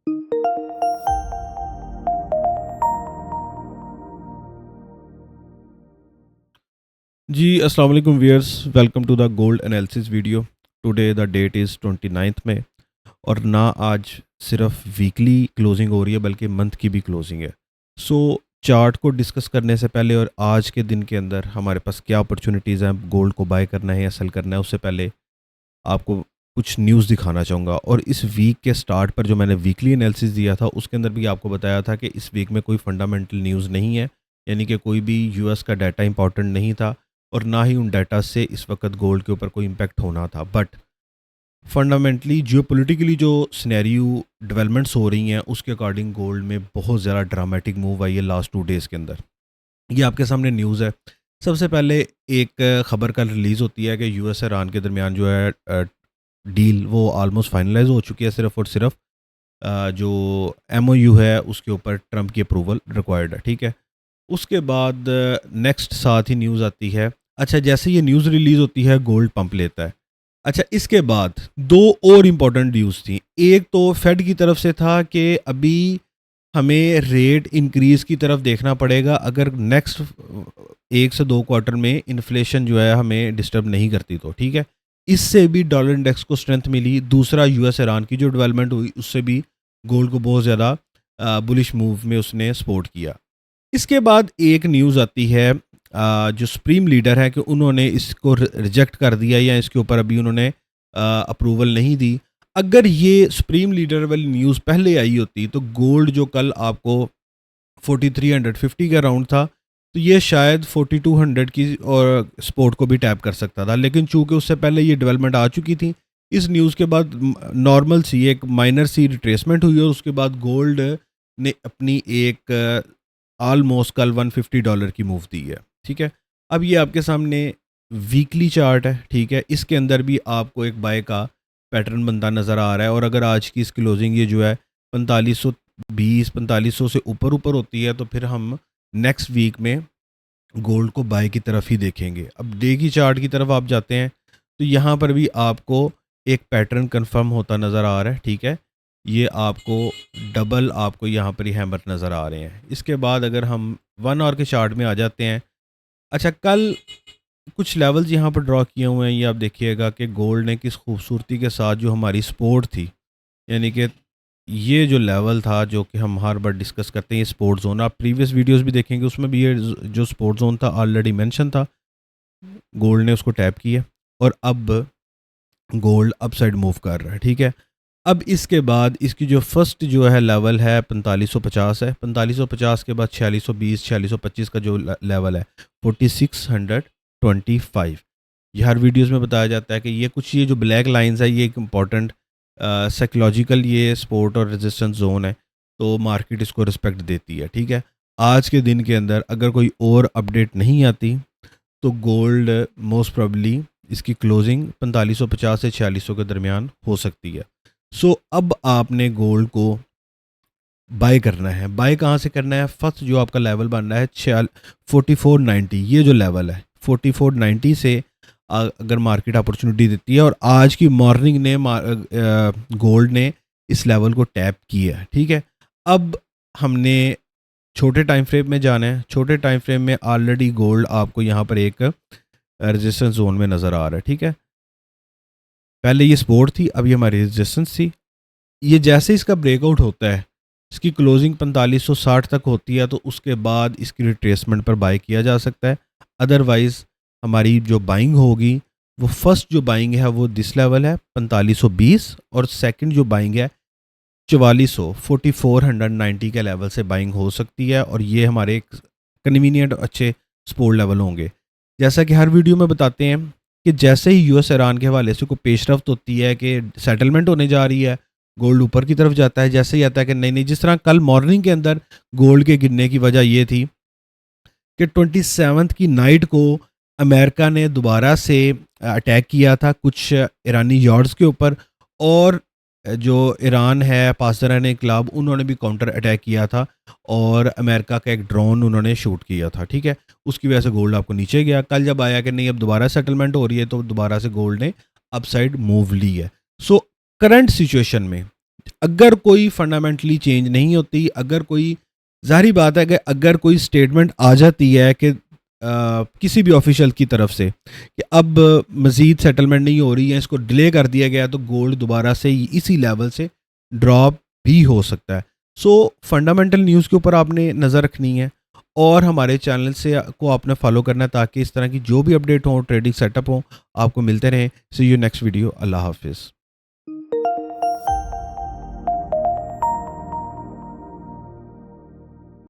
जी अस्सलाम वालेकुम viewers, welcome to the gold analysis video. Today the date is 29 May और ना आज सिर्फ वीकली क्लोजिंग हो रही है बल्कि मंथ की भी क्लोजिंग है। सो चार्ट को डिस्कस करने से पहले और आज के दिन के अंदर हमारे पास क्या अपॉर्चुनिटीज़ हैं, गोल्ड को बाय करना है या सेल करना है, उससे पहले आपको कुछ न्यूज़ दिखाना चाहूँगा। और इस वीक के स्टार्ट पर जो मैंने वीकली एनालिसिस दिया था उसके अंदर भी आपको बताया था कि इस वीक में कोई फंडामेंटल न्यूज़ नहीं है, यानी कि कोई भी यूएस का डाटा इंपॉर्टेंट नहीं था और ना ही उन डाटा से इस वक्त गोल्ड के ऊपर कोई इम्पैक्ट होना था। बट फंडामेंटली जियोपॉलिटिकली जो सिनेरियो डेवलपमेंट्स हो रही हैं उसके अकॉर्डिंग गोल्ड में बहुत ज़्यादा ड्रामेटिक मूव आई है लास्ट 2 डेज़ के अंदर। ये आपके सामने न्यूज़ है। सबसे पहले एक ख़बर कल रिलीज़ होती है कि यूएस ईरान के दरमियान जो है डील वो ऑलमोस्ट फाइनलाइज हो चुकी है। सिर्फ और सिर्फ जो एमओयू है उसके ऊपर ट्रंप की अप्रूवल रिक्वायर्ड है, ठीक है। उसके बाद नेक्स्ट साथ ही न्यूज़ आती है। अच्छा, जैसे ये न्यूज़ रिलीज़ होती है गोल्ड पंप लेता है। अच्छा, इसके बाद दो और इम्पोर्टेंट न्यूज़ थी। एक तो फेड की तरफ से था कि अभी हमें रेट इंक्रीज़ की तरफ देखना पड़ेगा अगर नेक्स्ट 1 से 2 क्वार्टर में इन्फ्लेशन जो है हमें डिस्टर्ब नहीं करती तो, ठीक है। इससे भी डॉलर इंडेक्स को स्ट्रेंथ मिली। दूसरा, यूएस ईरान की जो डेवलपमेंट हुई उससे भी गोल्ड को बहुत ज़्यादा बुलिश मूव में उसने सपोर्ट किया। इसके बाद एक न्यूज़ आती है जो सुप्रीम लीडर है कि उन्होंने इसको रिजेक्ट कर दिया या इसके ऊपर अभी उन्होंने अप्रूवल नहीं दी। अगर ये सुप्रीम लीडर वाली न्यूज़ पहले आई होती तो गोल्ड जो कल आपको 4350 के अराउंड था, तो ये शायद 4200 की और सपोर्ट को भी टैप कर सकता था। लेकिन चूंकि उससे पहले ये डेवलपमेंट आ चुकी थी, इस न्यूज़ के बाद नॉर्मल सी एक माइनर सी रिट्रेसमेंट हुई और उसके बाद गोल्ड ने अपनी एक ऑलमोस्ट कल $150 की मूव दी है, ठीक है। अब ये आपके सामने वीकली चार्ट है, ठीक है। इसके अंदर भी आपको एक बाय का पैटर्न बनता नज़र आ रहा है और अगर आज की इस क्लोजिंग ये जो है 4520 से ऊपर ऊपर होती है तो फिर हम नेक्स्ट वीक में गोल्ड को बाय की तरफ ही देखेंगे। अब डे की चार्ट की तरफ आप जाते हैं तो यहाँ पर भी आपको एक पैटर्न कंफर्म होता नज़र आ रहा है, ठीक है। ये आपको डबल आपको यहाँ पर ही हैमर नज़र आ रहे हैं। इसके बाद अगर हम 1 आवर के चार्ट में आ जाते हैं। अच्छा, कल कुछ लेवल्स यहाँ पर ड्रॉ किए हुए हैं, ये आप देखिएगा कि गोल्ड ने किस खूबसूरती के साथ जो हमारी सपोर्ट थी, यानी कि ये जो लेवल था जो कि हम हर बार डिस्कस करते हैं, ये स्पोर्ट जोन, आप प्रीवियस वीडियोस भी देखेंगे उसमें भी ये जो स्पोर्ट जोन था ऑलरेडी मेंशन था। गोल्ड ने उसको टैप किया और अब गोल्ड अपसाइड मूव कर रहा है, ठीक है। अब इसके बाद इसकी जो फर्स्ट जो है लेवल है 4550 है। 4550 के बाद 4620 4625 का जो लेवल है 4625। ये हर वीडियोस में बताया जाता है कि ये जो ब्लैक लाइंस है ये एक इम्पॉर्टेंट साइकोलॉजिकल ये सपोर्ट और रेजिस्टेंस जोन है, तो मार्केट इसको रिस्पेक्ट देती है, ठीक है। आज के दिन के अंदर अगर कोई और अपडेट नहीं आती तो गोल्ड मोस्ट प्रोबेबली इसकी क्लोजिंग 4550 से 4600 के दरमियान हो सकती है। सो अब आपने गोल्ड को बाय करना है। बाय कहाँ से करना है? फर्स्ट जो आपका लेवल बन रहा है 4490, ये जो लेवल है 4490 से अगर मार्केट अपॉर्चुनिटी देती है और आज की मॉर्निंग ने गोल्ड ने इस लेवल को टैप किया है, ठीक है। अब हमने छोटे टाइम फ्रेम में जाना है। छोटे टाइम फ्रेम में ऑलरेडी गोल्ड आपको यहाँ पर एक रेजिस्टेंस जोन में नज़र आ रहा है, ठीक है। पहले ये सपोर्ट थी, अब ये हमारी रेजिस्टेंस थी। ये जैसे इसका ब्रेकआउट होता है, इसकी क्लोजिंग 4560 तक होती है तो उसके बाद इसकी रिट्रेसमेंट पर बाय किया जा सकता है। अदरवाइज़ हमारी जो बाइंग होगी वो फर्स्ट जो बाइंग है वो दिस लेवल है 4520 और सेकंड जो बाइंग है 4490 के लेवल से बाइंग हो सकती है और ये हमारे एक कन्वीनियंट अच्छे सपोर्ट लेवल होंगे। जैसा कि हर वीडियो में बताते हैं कि जैसे ही यूएस ईरान के हवाले से कोई पेशरफ्त होती है कि सेटलमेंट होने जा रही है, गोल्ड ऊपर की तरफ जाता है। जैसे ही आता है कि नहीं नहीं, जिस तरह कल मॉर्निंग के अंदर गोल्ड के गिरने की वजह ये थी कि 27 की नाइट को अमेरिका ने दोबारा से अटैक किया था कुछ ईरानी यार्ड्स के ऊपर और जो ईरान है पासदारान इनकलाब उन्होंने भी काउंटर अटैक किया था और अमेरिका का एक ड्रोन उन्होंने शूट किया था, ठीक है। उसकी वजह से गोल्ड आपको नीचे गया। कल जब आया कि नहीं अब दोबारा सेटलमेंट हो रही है तो दोबारा से गोल्ड ने अपसाइड मूव ली है। सो करंट सिचुएशन में अगर कोई फंडामेंटली चेंज नहीं होती, अगर कोई, ज़ाहिर बात है कि अगर कोई स्टेटमेंट आ जाती है कि किसी भी ऑफिशियल की तरफ से कि अब मज़ीद सेटलमेंट नहीं हो रही है, इसको डिले कर दिया गया, तो गोल्ड दोबारा से इसी लेवल से ड्रॉप भी हो सकता है। सो फंडामेंटल न्यूज़ के ऊपर आपने नज़र रखनी है और हमारे चैनल से को आपने फॉलो करना है ताकि इस तरह की जो भी अपडेट हो, ट्रेडिंग सेटअप हो, आपको मिलते रहें। सी यू नेक्स्ट वीडियो। अल्लाह हाफिज़।